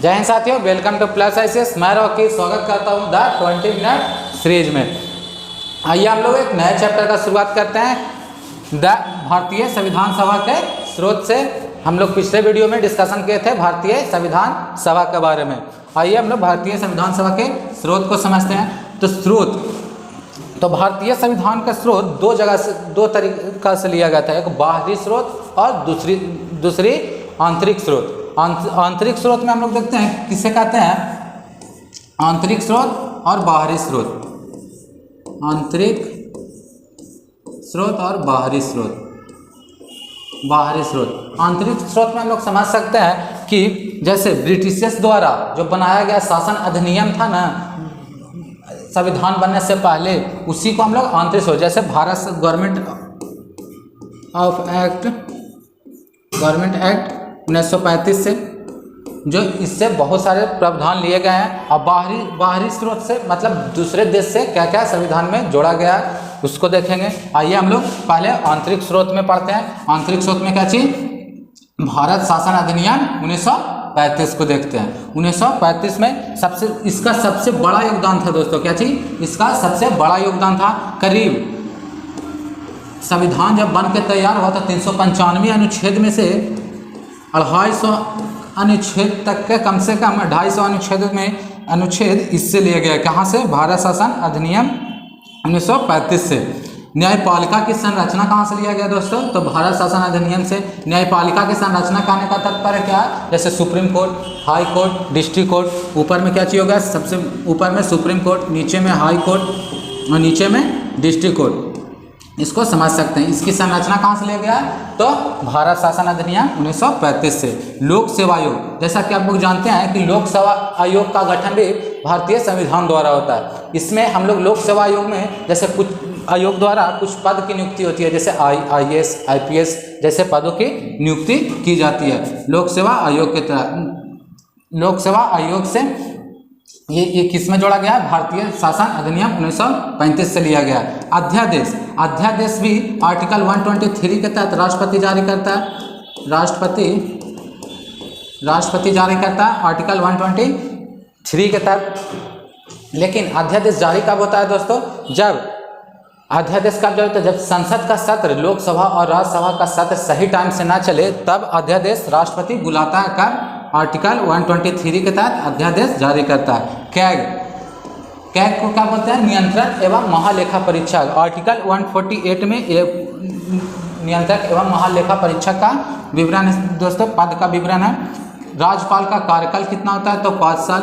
जय हिंद साथियों, welcome two plus ICS। मैं रॉकी स्वागत करता हूं द 20 मिनट सीरीज में। आइए हम लोग एक नए चैप्टर का शुरुआत करते हैं द भारतीय संविधान सभा के स्रोत से। हम लोग पिछले वीडियो में डिस्कशन किए थे भारतीय संविधान सभा के बारे में। आइए हम लोग भारतीय संविधान सभा के स्रोत को समझते हैं। तो भारतीय संविधान का स्रोत दो तरीका से लिया गया था, एक बाहरी स्रोत और दूसरी आंतरिक स्रोत। आंतरिक स्रोत में हम लोग देखते हैं किसे कहते हैं, आंतरिक स्रोत और बाहरी स्रोत। आंतरिक स्रोत और बाहरी स्रोत। आंतरिक स्रोत में हम लोग समझ सकते हैं कि जैसे ब्रिटिशर्स द्वारा जो बनाया गया शासन अधिनियम था ना संविधान बनने से पहले, उसी को हम लोग आंतरिक स्रोत, जैसे भारत गवर्नमेंट एक्ट 1935 से जो इससे बहुत सारे प्रावधान लिए गए हैं। और बाहरी स्रोत से मतलब दूसरे देश से क्या क्या संविधान में जोड़ा गया है उसको देखेंगे। आइए हम लोग पहले आंतरिक स्रोत में पढ़ते हैं। आंतरिक स्रोत में क्या चीज, भारत शासन अधिनियम 1935 को देखते हैं। 1935 में इसका सबसे बड़ा योगदान था दोस्तों, क्या चीज, इसका सबसे बड़ा योगदान था। करीब संविधान जब बन के तैयार हुआ था 395 अनुच्छेद में से 250 अनुच्छेद तक के कम से कम 250 अनुच्छेद इससे लिए गए। कहाँ से, भारत शासन अधिनियम 1935 से। न्यायपालिका की संरचना कहाँ से लिया गया दोस्तों, तो भारत शासन अधिनियम से। न्यायपालिका की संरचना कहने का तात्पर्य क्या है, जैसे supreme court, high court, district court. ऊपर में क्या चाहिए होगा, सबसे ऊपर में सुप्रीम कोर्ट, नीचे में हाई कोर्ट और नीचे में डिस्ट्रिक्ट कोर्ट। इसको समझ सकते हैं। इसकी संरचना कहाँ से लिया गया, तो भारत शासन अधिनियम 1935 से। लोक सेवा आयोग, जैसा कि आप लोग जानते हैं कि लोक सेवा आयोग का गठन भी भारतीय संविधान द्वारा होता है। इसमें हम लोग लोक सेवा आयोग में जैसे कुछ आयोग द्वारा कुछ पद की नियुक्ति होती है, जैसे IAS, IPS जैसे पदों की नियुक्ति की जाती है लोक सेवा आयोग के तहत। लोक सेवा आयोग से ये किस में जोड़ा गया है, भारतीय शासन अधिनियम 1935 से लिया गया। अध्यादेश भी आर्टिकल 123 के तहत राष्ट्रपति जारी करता है। राष्ट्रपति जारी करता है आर्टिकल 123 के तहत। लेकिन अध्यादेश जारी कब होता है दोस्तों, जब अध्यादेश कब जारी होता है, जब संसद का सत्र, लोकसभा और राज्यसभा का सत्र सही टाइम से ना चले तब अध्यादेश राष्ट्रपति बुलाता है। कब, आर्टिकल 123 के तहत अध्यादेश जारी करता है। कैग को क्या बोलते हैं, नियंत्रक एवं महालेखा परीक्षक। आर्टिकल 148 में नियंत्रक एवं महालेखा परीक्षक का विवरण है दोस्तों, पद का विवरण है। राज्यपाल का कार्यकाल कितना होता है, तो 5 साल।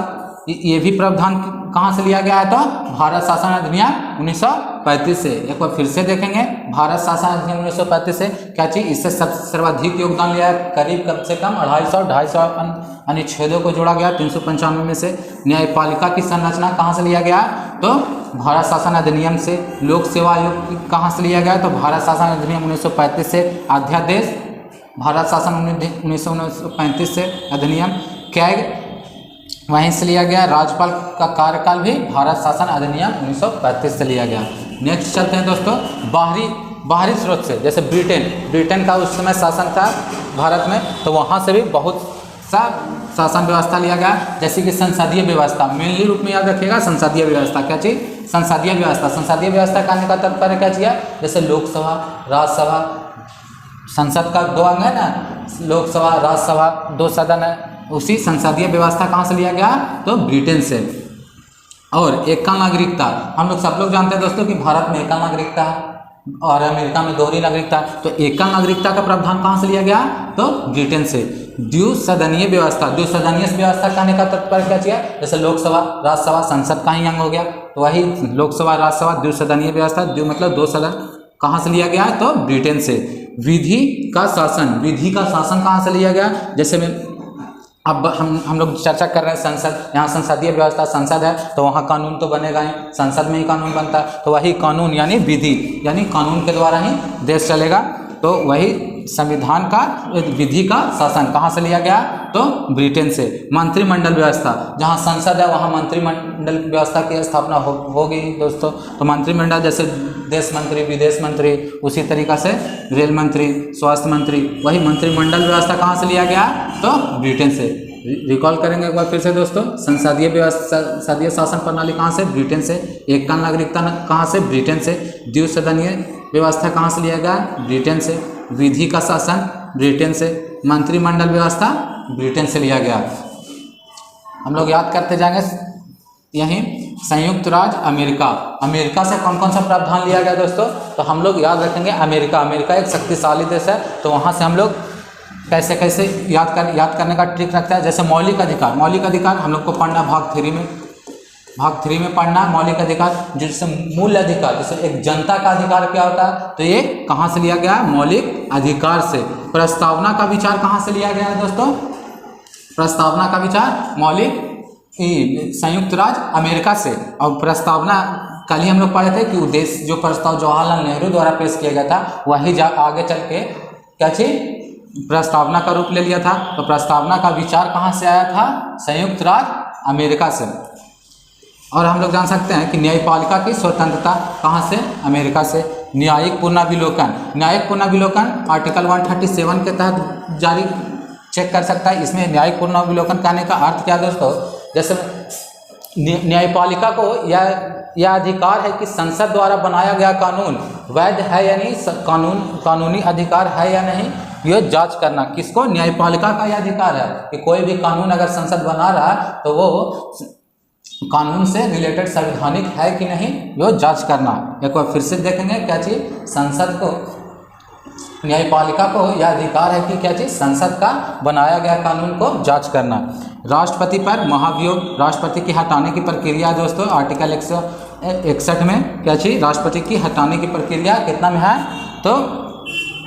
ये भी प्रावधान कहाँ से लिया गया है, तो भारत शासन अधिनियम 1935 से। एक बार फिर से देखेंगे, भारत शासन अधिनियम 1935 से क्या चीज, इससे सर्वाधिक योगदान लिया है। करीब कम से कम 250 अनुच्छेदों को जोड़ा गया 395 में से। न्यायपालिका की संरचना कहाँ से लिया गया, तो भारत शासन अधिनियम से। लोक सेवा आयोग कहाँ से लिया गया, तो भारत शासन अधिनियम 1935 से। अध्यादेश भारत शासन 1935 से अधिनियम। कैग वहीं से लिया गया। राज्यपाल का कार्यकाल भी भारत शासन अधिनियम 1935 से लिया गया। नेक्स्ट चलते हैं दोस्तों बाहरी स्रोत से, जैसे ब्रिटेन का उस समय शासन था भारत में, तो वहाँ से भी बहुत सा शासन व्यवस्था लिया गया, जैसे कि संसदीय व्यवस्था। मेनली रूप में याद रखिएगा, संसदीय व्यवस्था क्या चीज, संसदीय व्यवस्था। संसदीय व्यवस्था कहने का तात्पर्य क्या चाहिए, जैसे लोकसभा, राज्यसभा, संसद का 2 अंग है ना, लोकसभा, राज्यसभा, 2 सदन है। उसी संसदीय व्यवस्था कहाँ से लिया गया, तो ब्रिटेन से। और एकल नागरिकता, हम लोग सब लोग जानते हैं दोस्तों कि भारत में एकल नागरिकता है और अमेरिका में दोहरी नागरिकता। तो एकल नागरिकता का प्रावधान कहाँ से लिया गया, तो ब्रिटेन से। द्विसदनीय व्यवस्था कहने का तात्पर्य क्या चाहिए, जैसे लोकसभा, राज्यसभा, संसद का ही अंग हो गया, तो वही लोकसभा, राज्यसभा, द्विसदनीय व्यवस्था, मतलब 2 सदन, कहाँ से लिया गया, तो ब्रिटेन से। विधि का शासन कहाँ से लिया गया, जैसे में अब हम लोग चर्चा कर रहे हैं संसद, यहाँ संसदीय व्यवस्था, संसद है तो वहाँ कानून तो बनेगा ही, संसद में ही कानून बनता है, तो वही कानून यानी विधि, यानी कानून के द्वारा ही देश चलेगा। तो वही संविधान का विधि का शासन कहाँ से लिया गया, तो ब्रिटेन से। मंत्रिमंडल व्यवस्था, जहाँ संसद है वहाँ मंत्रिमंडल व्यवस्था की स्थापना होगी दोस्तों। तो मंत्रिमंडल जैसे देश मंत्री, विदेश मंत्री, उसी तरीक़ा से रेल मंत्री, स्वास्थ्य मंत्री, वही मंत्रिमंडल व्यवस्था कहाँ से लिया गया, तो ब्रिटेन से। रिकॉल करेंगे एक बार फिर से दोस्तों। संसदीय व्यवस्था, संसदीय शासन प्रणाली कहाँ से? ब्रिटेन से। एक का नागरिकता कहाँ से? ब्रिटेन से। द्विसदनीय व्यवस्था कहाँ से लिया गया? ब्रिटेन से। विधि का शासन ब्रिटेन से। मंत्रिमंडल व्यवस्था ब्रिटेन से लिया गया। हम लोग याद करते जाएंगे यहीं। संयुक्त राज्य अमेरिका, अमेरिका से कौन कौन सा प्रावधान लिया गया दोस्तों? तो हम लोग याद रखेंगे अमेरिका, अमेरिका एक शक्तिशाली देश है, तो वहाँ से हम लोग कैसे कैसे याद करने का ट्रिक रखता है। जैसे मौलिक अधिकार, मौलिक अधिकार हम लोग को पढ़ना भाग 3 में पढ़ना है। मौलिक अधिकार जिससे मूल अधिकार, जैसे एक जनता का अधिकार क्या होता है, तो ये कहाँ से लिया गया है? मौलिक अधिकार से। प्रस्तावना का विचार कहाँ से लिया गया है दोस्तों? प्रस्तावना का विचार मौलिक संयुक्त राज्य अमेरिका से। और प्रस्तावना कल ही हम लोग पढ़े थे कि उद्देश्य, जो प्रस्ताव जवाहरलाल नेहरू द्वारा पेश किया गया था, वही आगे चल के क्या चीज प्रस्तावना का रूप ले लिया था। तो प्रस्तावना का विचार कहाँ से आया था? संयुक्त राज्य अमेरिका से। और हम लोग जान सकते हैं कि न्यायपालिका की स्वतंत्रता कहाँ से? अमेरिका से। न्यायिक पुनर्विलोकन, न्यायिक पुनर्विलोकन आर्टिकल 137 के तहत जारी चेक कर सकता है। इसमें न्यायिक पुनर्विलोकन करने का अर्थ क्या दोस्तों? जैसे न्यायपालिका को यह अधिकार है कि संसद द्वारा बनाया गया कानून वैध है या नहीं, कानूनी अधिकार है या नहीं, यह जांच करना। किसको? न्यायपालिका का यह अधिकार है कि कोई भी कानून अगर संसद बना रहा है तो वो कानून से रिलेटेड संवैधानिक है कि नहीं, यह जांच करना। एक बार फिर से देखेंगे क्या चीज? संसद को, न्यायपालिका को यह अधिकार है कि क्या चीज? संसद का बनाया गया कानून को जांच करना। राष्ट्रपति पर महाभियोग, राष्ट्रपति की हटाने की प्रक्रिया दोस्तों आर्टिकल 161 में क्या चीज? राष्ट्रपति की हटाने की प्रक्रिया कितना में है? तो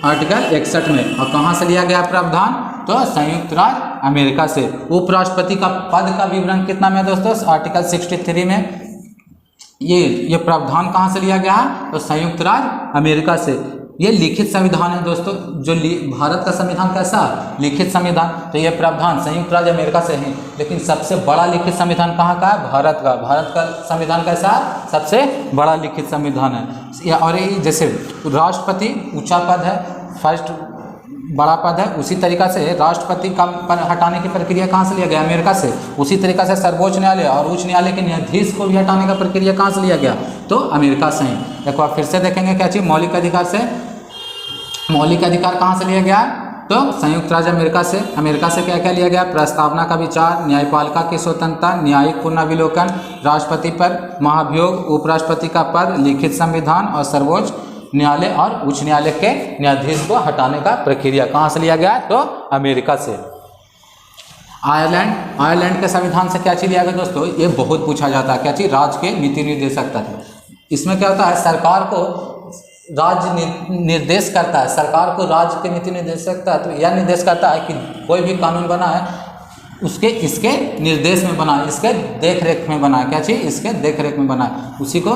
आर्टिकल 61 में। और कहाँ से लिया गया प्रावधान? तो संयुक्त राज्य अमेरिका से। उपराष्ट्रपति का पद का विवरण कितना में दोस्तों? आर्टिकल 63 में। ये प्रावधान कहाँ से लिया गया? तो संयुक्त राज्य अमेरिका से। ये लिखित संविधान है दोस्तों। जो भारत का संविधान कैसा? लिखित संविधान। तो ये प्रावधान संयुक्त राज्य अमेरिका से है। लेकिन सबसे बड़ा लिखित संविधान कहाँ का है? भारत का। भारत का संविधान कैसा है? सबसे बड़ा लिखित संविधान है। और ये जैसे राष्ट्रपति ऊंचा पद है, फर्स्ट बड़ा पद है, उसी तरीका से राष्ट्रपति का हटाने की प्रक्रिया कहाँ से लिया गया? अमेरिका से। उसी तरीका से सर्वोच्च न्यायालय और उच्च न्यायालय के न्यायाधीश को भी हटाने का प्रक्रिया कहाँ से लिया गया? तो अमेरिका से ही। एक बार फिर से देखेंगे क्या चीज? मौलिक अधिकार से। मौलिक अधिकार कहाँ से लिया गया? तो संयुक्त राज्य अमेरिका से। अमेरिका से क्या क्या लिया गया? प्रस्तावना का विचार, न्यायपालिका की स्वतंत्रता, न्यायिक पुनर्विलोकन, राष्ट्रपति पर महाभियोग, उपराष्ट्रपति का पद, लिखित संविधान और सर्वोच्च न्यायालय और उच्च न्यायालय के न्यायाधीश को हटाने का प्रक्रिया कहाँ से लिया गया? तो अमेरिका से। आयरलैंड, आयरलैंड के संविधान से क्या चीज लिया गया दोस्तों? ये बहुत पूछा जाता है। क्या चीज? राज्य के नीति निर्देशक तत्व। इसमें क्या होता है? सरकार को राज्य निर्देश करता है, सरकार को राज्य के नीति निर्देशक तत्व यह निर्देश करता है कि कोई भी कानून बना है उसके इसके निर्देश में बना, इसके देख रेख में बना। क्या चीज? इसके देख रेख में बना। उसी को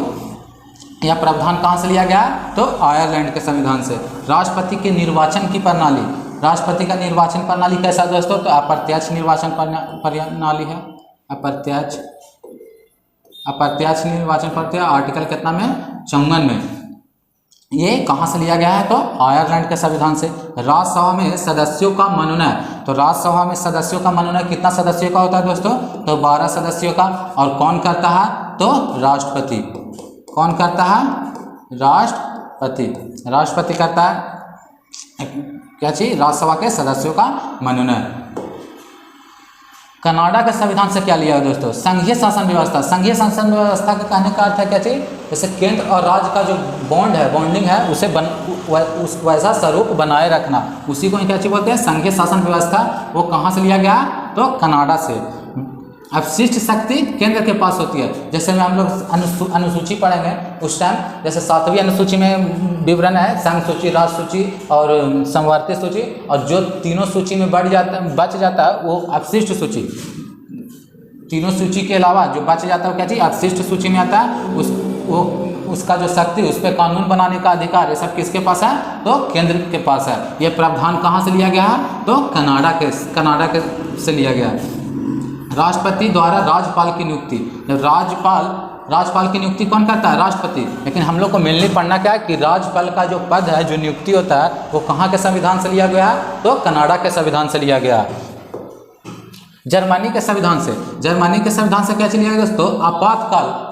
यह प्रावधान कहाँ से लिया गया? तो आयरलैंड के संविधान से। राष्ट्रपति के निर्वाचन की प्रणाली, राष्ट्रपति का निर्वाचन प्रणाली कैसा दोस्तों? तो अप्रत्यक्ष निर्वाचन प्रणाली है। अप्रत्यक्ष निर्वाचन प्रक्रिया आर्टिकल कितना में? 54 में। ये कहाँ से लिया गया है? तो आयरलैंड के संविधान से। राज्यसभा में सदस्यों का मनोनयन, तो राज्यसभा में सदस्यों का मनोनयन कितना सदस्यों का होता है दोस्तों? तो 12 सदस्यों का। और कौन करता है? तो राष्ट्रपति। कौन करता है? राष्ट्रपति। राष्ट्रपति करता है क्या चीज? राज्यसभा के सदस्यों का मनोनयन। कनाडा के संविधान से क्या लिया है दोस्तों? संघीय शासन व्यवस्था। संघीय शासन व्यवस्था का कहने का अर्थ है क्या चीज? जैसे केंद्र और राज्य का जो बॉन्ड है, बॉन्डिंग है, उसे वैसा स्वरूप बनाए रखना, उसी को क्या चीज बोलते हैं? संघीय शासन व्यवस्था। वो कहाँ से लिया गया? तो कनाडा से। अपशिष्ट शक्ति केंद्र के पास होती है। जैसे में हम लोग अनुसूची पढ़ेंगे उस टाइम, जैसे 7वीं अनुसूची में विवरण है संघ सूची, राज्य सूची और समवर्ती सूची, और जो तीनों सूची में बच जाता है वो अपशिष्ट सूची। तीनों सूची के अलावा जो बच जाता है वो क्या चीज? अपशिष्ट सूची में आता है। उसका जो शक्ति, उस पर कानून बनाने का अधिकार, ये सब किसके पास है? तो केंद्र के पास है। ये प्रावधान कहाँ से लिया गया है? तो कनाडा के से लिया गया है। राष्ट्रपति द्वारा राज्यपाल की नियुक्ति। राज्यपाल की नियुक्ति कौन करता है? राष्ट्रपति। लेकिन हम लोग को मेनली पढ़ना क्या है कि राज्यपाल का जो पद है, जो नियुक्ति होता है, वो कहाँ के संविधान से लिया गया है? तो कनाडा के संविधान से लिया गया। जर्मनी के संविधान से, जर्मनी के संविधान से क्या छीन लिया गया दोस्तों?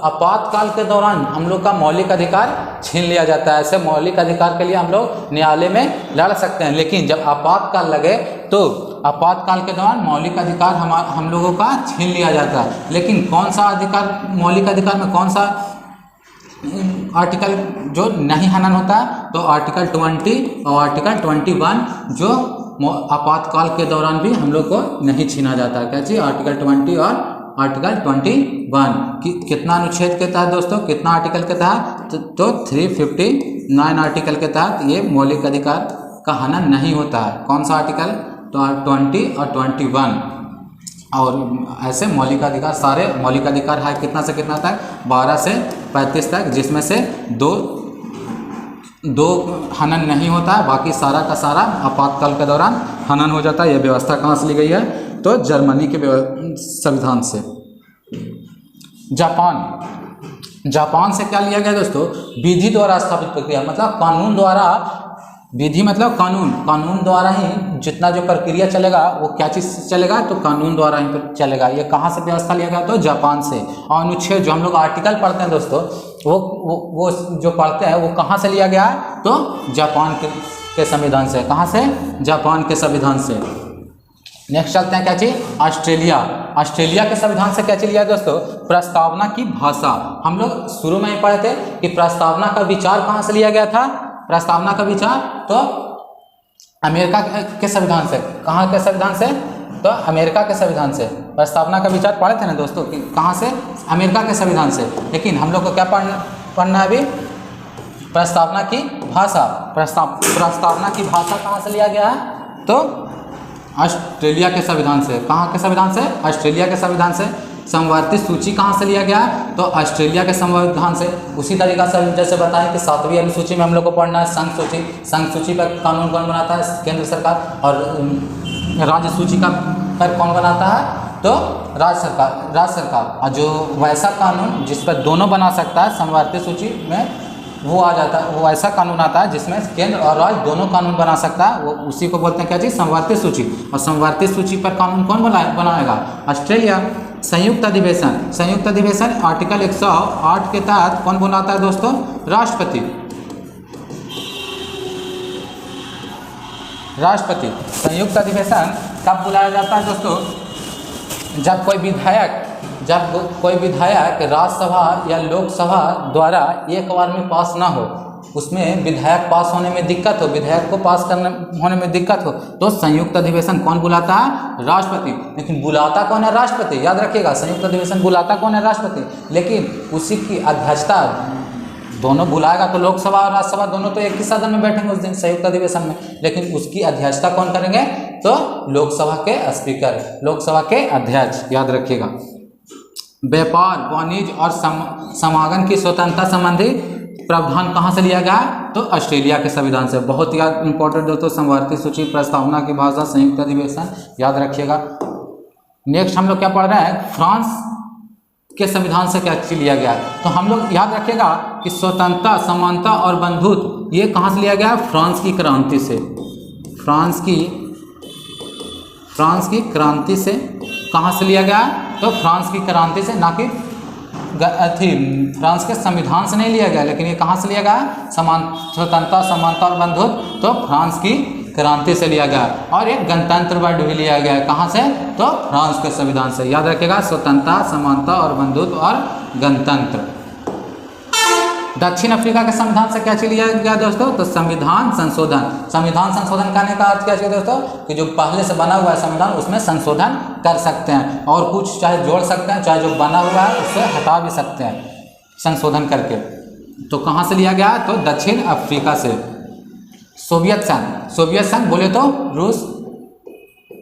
आपातकाल के दौरान हम लोग का मौलिक अधिकार छीन लिया जाता है। ऐसे मौलिक अधिकार के लिए हम लोग न्यायालय में लड़ सकते हैं, लेकिन जब आपातकाल लगे तो आपातकाल के दौरान मौलिक अधिकार हम लोगों का छीन लिया जाता है। लेकिन कौन सा अधिकार, मौलिक अधिकार में कौन सा आर्टिकल जो नहीं हनन होता है? तो आर्टिकल 20 और आर्टिकल 21 जो आपातकाल के दौरान भी हम लोग को नहीं छीना जाता है। क्या चीज़? आर्टिकल 20 और आर्टिकल 21 कितना अनुच्छेद के तहत दोस्तों, कितना आर्टिकल के तहत? तो 359 आर्टिकल के तहत ये मौलिक अधिकार का हनन नहीं होता है। कौन सा आर्टिकल? तो 20 और 21। और ऐसे मौलिक अधिकार, सारे मौलिक अधिकार है कितना से कितना तक? 12 से 35 तक, जिसमें से दो हनन नहीं होता है, बाकी सारा का सारा आपातकाल के दौरान हनन हो जाता है। यह व्यवस्था कहाँ से ली गई है? तो जर्मनी के संविधान से। जापान से क्या लिया गया दोस्तों? विधि द्वारा स्थापित प्रक्रिया, मतलब कानून द्वारा, विधि मतलब कानून द्वारा ही जितना जो प्रक्रिया चलेगा वो क्या चीज़ से चलेगा? तो कानून द्वारा ही चलेगा। ये कहाँ से व्यवस्था लिया गया? तो जापान से। और अनुच्छेद जो हम लोग आर्टिकल पढ़ते हैं दोस्तों, वो जो पढ़ते हैं वो कहाँ से लिया गया है? तो जापान के संविधान से। कहाँ से? जापान के संविधान से। नेक्स्ट चलते हैं क्या चीज़? ऑस्ट्रेलिया के संविधान से क्या चीज़ लिया दोस्तों? प्रस्तावना की भाषा। हम लोग शुरू में ही पढ़े थे कि प्रस्तावना का विचार कहाँ से लिया गया था? प्रस्तावना का विचार तो अमेरिका के संविधान से। कहाँ के संविधान से? तो अमेरिका के संविधान से प्रस्तावना का विचार पढ़े थे ना दोस्तों कि कहाँ से? अमेरिका के संविधान से। लेकिन हम लोग को क्या पढ़ना है अभी? प्रस्तावना की भाषा। प्रस्तावना की भाषा कहाँ से लिया गया है? तो ऑस्ट्रेलिया के संविधान से। कहाँ के संविधान से? ऑस्ट्रेलिया के संविधान से। समवर्ती सूची कहाँ से लिया गया? तो ऑस्ट्रेलिया के संविधान से। उसी तरीका से जैसे बताएं कि 7वीं अनुसूची में हम लोग को पढ़ना है संघ सूची। संघ सूची पर कानून कौन बनाता है? केंद्र सरकार। और राज्य सूची का पर कौन बनाता है? तो राज्य सरकार। और जो वैसा कानून जिस पर दोनों बना सकता है समवर्ती सूची में, वो आ जाता है, वो ऐसा कानून आता है जिसमें केंद्र और राज्य दोनों कानून बना सकता है, वो उसी को बोलते हैं क्या चीज़? समवर्ती सूची। और समवर्ती सूची पर कानून कौन बनाएगा? ऑस्ट्रेलिया। संयुक्त अधिवेशन आर्टिकल 108 के तहत कौन बुलाता है दोस्तों? राष्ट्रपति। संयुक्त अधिवेशन कब बुलाया जाता है दोस्तों? जब कोई विधायक राज्यसभा या लोकसभा द्वारा एक बार में पास ना हो, उसमें विधायक पास होने में दिक्कत हो, विधायक को पास होने में दिक्कत हो, तो संयुक्त अधिवेशन कौन बुलाता है? राष्ट्रपति। लेकिन बुलाता कौन है? राष्ट्रपति। याद रखिएगा, संयुक्त अधिवेशन बुलाता कौन है? राष्ट्रपति। लेकिन उसी की अध्यक्षता दोनों बुलाएगा तो लोकसभा और राज्यसभा दोनों तो एक ही सदन में बैठेंगे उस दिन संयुक्त अधिवेशन में, लेकिन उसकी अध्यक्षता कौन करेंगे? तो लोकसभा के स्पीकर, लोकसभा के अध्यक्ष। याद रखिएगा। व्यापार, वाणिज्य और समागम की स्वतंत्रता संबंधी प्रावधान कहाँ से लिया गया? तो ऑस्ट्रेलिया के संविधान से। बहुत याद इंपॉर्टेंट दोस्तों, समवर्ती सूची, प्रस्तावना की भाषा, संयुक्त अधिवेशन, याद रखिएगा। नेक्स्ट हम लोग क्या पढ़ रहे हैं? फ्रांस के संविधान से क्या चीज लिया गया? तो हम लोग याद रखिएगा कि स्वतंत्रता, समानता और बंधुत्व ये कहाँ से लिया गया? फ्रांस की क्रांति से। फ्रांस की क्रांति से कहाँ से लिया गया? तो फ्रांस की क्रांति से, ना कि फ्रांस के संविधान से नहीं लिया गया, लेकिन ये कहाँ से लिया गया? स्वतंत्रता, समानता और बंधुत्व, तो फ्रांस की क्रांति से लिया गया। और एक गणतंत्र वर्ड भी लिया गया है, कहाँ से? तो फ्रांस के संविधान से। याद रखिएगा, स्वतंत्रता, समानता और बंधुत्व और गणतंत्र। दक्षिण अफ्रीका के संविधान से क्या चीज लिया गया दोस्तों? तो संविधान संशोधन करने का अर्थ क्या है दोस्तों? कि जो पहले से बना हुआ है संविधान उसमें संशोधन कर सकते हैं, और कुछ चाहे जोड़ सकते हैं, चाहे जो बना हुआ है उससे हटा भी सकते हैं संशोधन करके। तो कहाँ से लिया गया? तो दक्षिण अफ्रीका से। सोवियत संघ बोले तो रूस।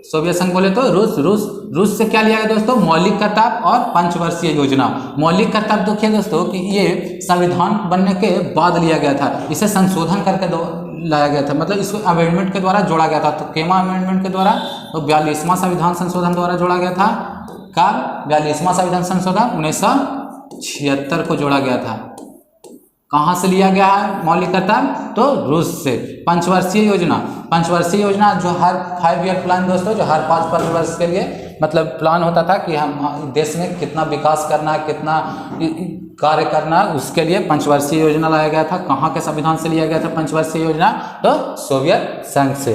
सोवियत संघ बोले तो रूस से क्या लिया गया दोस्तों? मौलिक कर्तव्य और पंचवर्षीय योजना। मौलिक कर्तव्य देखिए दोस्तों कि ये संविधान बनने के बाद लिया गया था, इसे संशोधन करके लाया गया था, मतलब इसको अमेंडमेंट के द्वारा जोड़ा गया था। तो केमा अमेंडमेंट के द्वारा? तो 42वां संविधान संशोधन द्वारा जोड़ा गया था। कब? 42वां संविधान संशोधन 1976 को जोड़ा गया था। कहाँ से लिया गया है मौलिक कर्तव्य? तो रूस से। पंचवर्षीय योजना जो हर 5 ईयर प्लान दोस्तों, जो हर 5 वर्ष के लिए मतलब प्लान होता था कि हम देश में कितना विकास करना है, कितना कार्य करना है, उसके लिए पंचवर्षीय योजना लाया गया था। कहाँ के संविधान से लिया गया था पंचवर्षीय योजना? तो सोवियत संघ से।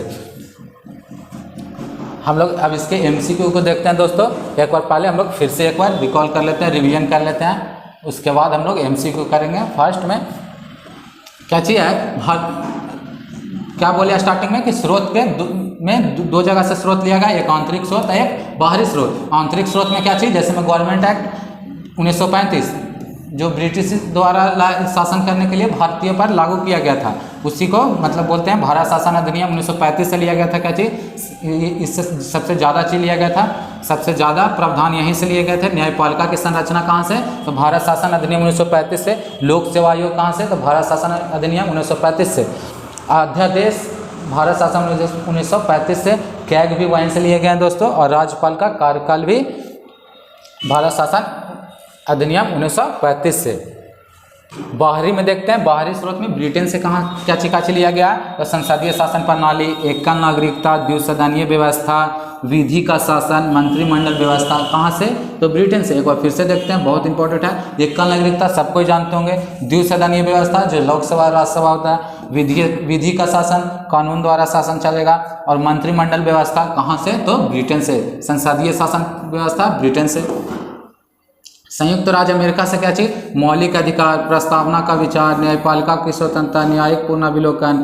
हम लोग अब इसके MCQ को देखते हैं दोस्तों। एक बार पहले हम लोग फिर से एक बार रिकॉल कर लेते हैं, रिवीजन कर लेते हैं, उसके बाद हम लोग MCQ करेंगे। फर्स्ट में क्या चीज़ है, क्या बोले स्टार्टिंग में कि स्रोत के दो जगह से स्रोत लिया गया, एक आंतरिक स्रोत, एक बाहरी स्रोत। आंतरिक स्रोत में क्या चीज़, जैसे में गवर्नमेंट एक्ट 1935 जो ब्रिटिश द्वारा शासन करने के लिए भारतीयों पर लागू किया गया था, उसी को मतलब बोलते हैं भारत शासन अधिनियम 1935 से लिया गया था। क्या चीज़, इससे सबसे ज़्यादा चीज़ लिया गया था, सबसे ज़्यादा प्रावधान यहीं से लिए गए थे। न्यायपालिका की संरचना कहाँ से, तो भारत शासन अधिनियम 1935 से। लोक सेवा आयोग कहाँ से, तो भारत शासन अधिनियम 1935 से। अध्यादेश भारत शासन 1935 से। कैग भी वहीं से लिए गए हैं दोस्तों। और राज्यपाल का कार्यकाल भी भारत शासन अधिनियम 1935 से। बाहरी में देखते हैं, बाहरी स्रोत में ब्रिटेन से कहाँ क्या चीज लिया गया, तो संसदीय शासन प्रणाली, एकल नागरिकता, द्विसदनीय व्यवस्था, विधि का शासन, मंत्रिमंडल व्यवस्था, कहाँ से, तो ब्रिटेन से। एक बार फिर से देखते हैं, बहुत इंपॉर्टेंट है। एकल नागरिकता सबको जानते होंगे। द्विसदनीय व्यवस्था जो लोकसभा राज्यसभा होता है। विधि का शासन, कानून द्वारा शासन चलेगा। और मंत्रिमंडल व्यवस्था कहाँ से, तो ब्रिटेन से। संसदीय शासन व्यवस्था ब्रिटेन से। संयुक्त राज्य अमेरिका से क्या चीज, मौलिक अधिकार, प्रस्तावना का विचार, न्यायपालिका की स्वतंत्रता, न्यायिक पुनर्विलोकन,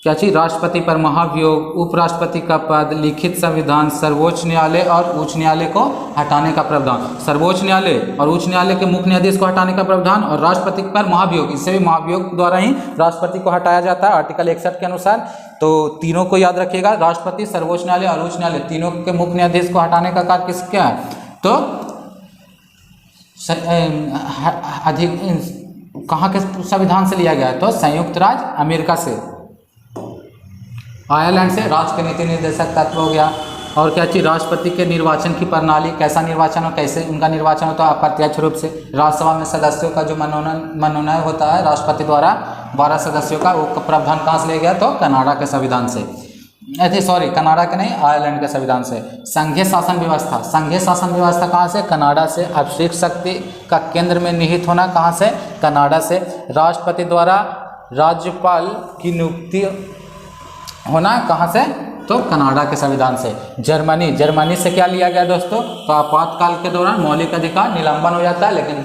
क्या चीज, राष्ट्रपति पर महाभियोग, उपराष्ट्रपति का पद, लिखित संविधान, सर्वोच्च न्यायालय और उच्च न्यायालय को हटाने का प्रावधान। सर्वोच्च न्यायालय और उच्च न्यायालय के मुख्य न्यायाधीश को हटाने का प्रावधान। और राष्ट्रपति पर महाभियोग, इससे भी महाभियोग द्वारा ही राष्ट्रपति को हटाया जाता है आर्टिकल 61 के अनुसार। तो तीनों को याद रखिएगा, राष्ट्रपति, सर्वोच्च न्यायालय और उच्च न्यायालय, तीनों के मुख्य न्यायाधीश को हटाने का कार्य किस क्या है, तो अधिक कहाँ के संविधान से लिया गया है, तो संयुक्त राज्य अमेरिका से। आयरलैंड से राज्य के नीति निर्देशक तत्व हो गया। और क्या चीज़, राष्ट्रपति के निर्वाचन की प्रणाली, कैसा निर्वाचन हो, कैसे उनका निर्वाचन होता है, अप्रत्यक्ष रूप से। राज्यसभा में सदस्यों का जो मनोनयन होता है राष्ट्रपति द्वारा 12 सदस्यों का, वो प्रावधान कहाँ से लिया गया, तो कनाडा के संविधान से। कनाडा के नहीं, आयरलैंड के संविधान से। संघीय शासन व्यवस्था, संघीय शासन व्यवस्था कहाँ से, कनाडा से। अभिषेक शक्ति का केंद्र में निहित होना कहाँ से, कनाडा से। राष्ट्रपति द्वारा राज्यपाल की नियुक्ति होना कहाँ से, तो कनाडा के संविधान से। जर्मनी, जर्मनी से क्या लिया गया दोस्तों, तो आपातकाल के दौरान मौलिक अधिकार निलंबन हो जाता है, लेकिन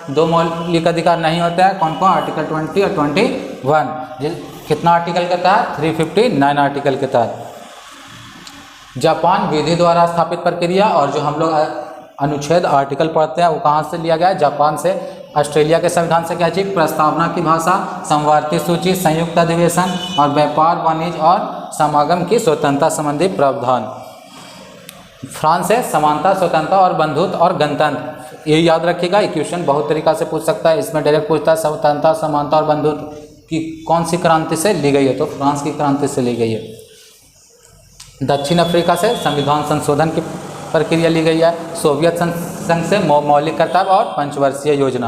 दो मौलिक अधिकार नहीं होता है। कौन कौन, आर्टिकल 20 और 21। कितना आर्टिकल के तहत, 359 आर्टिकल के तहत। जापान, विधि द्वारा स्थापित प्रक्रिया, और जो हम लोग अनुच्छेद आर्टिकल पढ़ते हैं वो कहाँ से लिया गया है, जापान से। ऑस्ट्रेलिया के संविधान से क्या चीज, प्रस्तावना की भाषा, समवर्ती सूची, संयुक्त अधिवेशन और व्यापार, वाणिज्य और समागम की स्वतंत्रता संबंधी प्रावधान। फ्रांस से समानता, स्वतंत्रता और बंधुत्व और गणतंत्र। ये याद रखिएगा, ये क्वेश्चन बहुत तरीका से पूछ सकता है। इसमें डायरेक्ट पूछता है स्वतंत्रता, समानता और बंधुत्व की कौन सी क्रांति से ली गई है, तो फ्रांस की क्रांति से ली गई है। दक्षिण अफ्रीका से संविधान संशोधन की प्रक्रिया ली गई है। सोवियत संघ से मौलिक कर्तव्य और पंचवर्षीय योजना।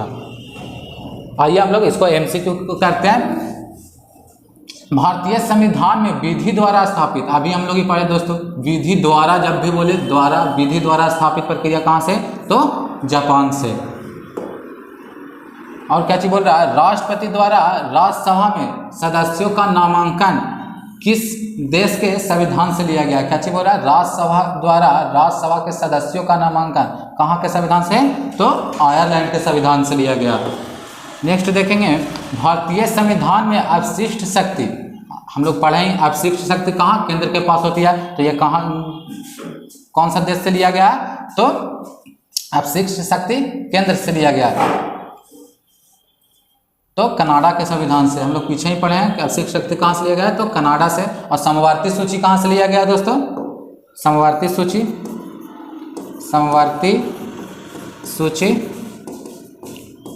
आइए हम लोग इसको MCQ करते हैं। भारतीय संविधान में विधि द्वारा स्थापित, अभी हम लोग ही पढ़े दोस्तों, विधि द्वारा, जब भी बोले द्वारा, विधि द्वारा स्थापित प्रक्रिया कहाँ से, तो जापान से। और क्या चीज बोल रहा है, राष्ट्रपति द्वारा राज्यसभा में सदस्यों का नामांकन किस देश के संविधान से लिया गया, क्या चीज बोल रहा है, राज्यसभा द्वारा राज्यसभा के सदस्यों का नामांकन कहाँ के संविधान से, तो आयरलैंड के संविधान से लिया गया। नेक्स्ट देखेंगे, भारतीय संविधान में अवशिष्ट शक्ति, हम लोग पढ़ें अवशिष्ट शक्ति कहाँ, केंद्र के पास होती है, तो ये कहाँ, कौन सा देश से लिया गया, तो अवशिष्ट शक्ति केंद्र से लिया गया, तो कनाडा के संविधान से। हम लोग पीछे ही पढ़े हैं कि अवशिष्ट शक्ति कहाँ से लिया गया है, तो कनाडा से। और समवर्ती सूची कहाँ से लिया गया है दोस्तों, समवर्ती सूची, समवर्ती सूची,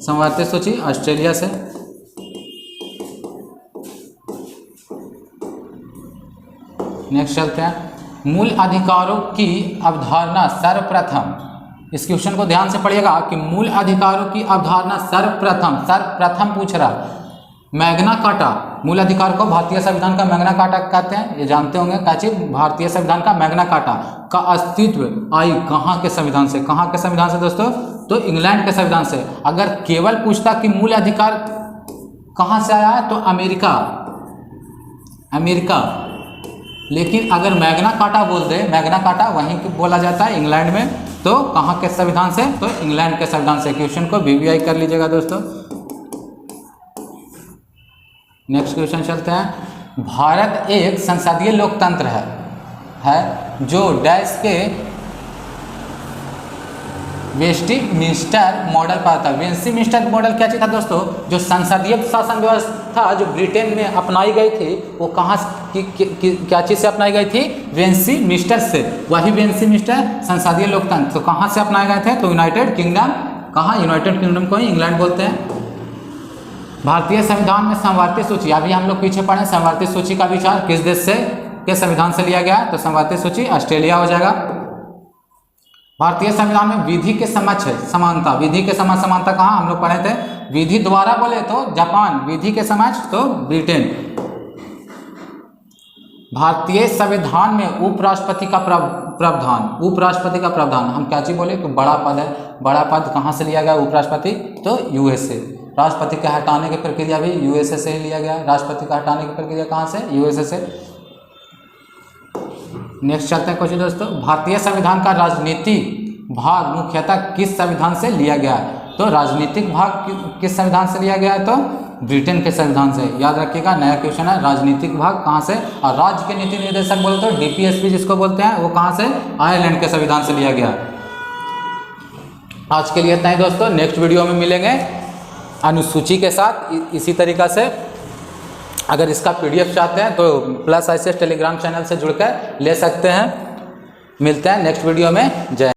समवर्ती सूची ऑस्ट्रेलिया से। नेक्स्ट चलते हैं, मूल अधिकारों की अवधारणा सर्वप्रथम, इस क्वेश्चन को ध्यान से पढ़िएगा कि मूल अधिकारों की अवधारणा सर्वप्रथम पूछ रहा, मैग्ना कार्टा, मूल अधिकार को भारतीय संविधान का मैग्ना कार्टा कहते हैं, ये जानते होंगे। काची भारतीय संविधान का मैग्ना कार्टा का अस्तित्व आई कहाँ के संविधान से? कहाँ के संविधान से दोस्तों? तो इंग्लैंड के संविधान से। अगर केवल पूछता कि मूल अधिकार कहाँ से आया है तो अमेरिका। लेकिन अगर मैग्ना कार्टा बोल दे, मैग्ना कार्टा वहीं बोला जाता है इंग्लैंड में, तो कहाँ के संविधान से? तो इंग्लैंड के संविधान से। क्वेश्चन को बीबीआई कर लीजिएगा दोस्तों। नेक्स्ट क्वेश्चन चलते हैं। भारत एक संसदीय लोकतंत्र है जो डैश के वेस्टमिंस्टर मॉडल पर था। वेस्टमिंस्टर मॉडल क्या चीज़ था दोस्तों? जो संसदीय शासन व्यवस्था जो ब्रिटेन में अपनाई गई थी, वो कहाँ क्या चीज़ से अपनाई गई थी? वेस्टमिंस्टर से। वही वेस्टमिंस्टर संसदीय लोकतंत्र तो कहाँ से अपनाए गए थे? तो यूनाइटेड किंगडम। कहाँ? यूनाइटेड किंगडम को ही इंग्लैंड बोलते हैं। भारतीय संविधान में समवर्ती सूची, अभी हम लोग पीछे पढ़े, समवर्ती सूची का विचार किस देश से के संविधान से लिया गया? तो समवर्ती सूची ऑस्ट्रेलिया हो जाएगा। भारतीय संविधान में विधि के समक्ष समानता, विधि के समक्ष समानता कहाँ हम लोग पढ़े थे? विधि द्वारा बोले तो जापान, विधि के समक्ष तो ब्रिटेन। भारतीय संविधान में उपराष्ट्रपति का प्रावधान, उपराष्ट्रपति का प्रावधान हम क्या चीज बोले? तो बड़ा पद है। बड़ा पद कहाँ से लिया गया उपराष्ट्रपति? तो यूएसए। राष्ट्रपति के हटाने की प्रक्रिया भी यूएसए से ही लिया गया। राष्ट्रपति का हटाने की प्रक्रिया कहाँ से? यूएसए से। नेक्स्ट चलते हैं क्वेश्चन दोस्तों। भारतीय संविधान का राजनीतिक भाग मुख्यतः किस संविधान से लिया गया है? तो राजनीतिक भाग किस संविधान से लिया गया है? तो ब्रिटेन के संविधान से। याद रखिएगा, नया क्वेश्चन है। राजनीतिक भाग कहाँ से? और राज्य के नीति निर्देशक बोले तो डीपीएसपी जिसको बोलते हैं, वो कहाँ से? आयरलैंड के संविधान से लिया गया। आज के लिए इतना ही दोस्तों। नेक्स्ट वीडियो में मिलेंगे अनुसूची के साथ इसी तरीक़ा से। अगर इसका पीडीएफ चाहते हैं तो +ICS टेलीग्राम चैनल से जुड़कर ले सकते हैं। मिलते हैं नेक्स्ट वीडियो में। जय।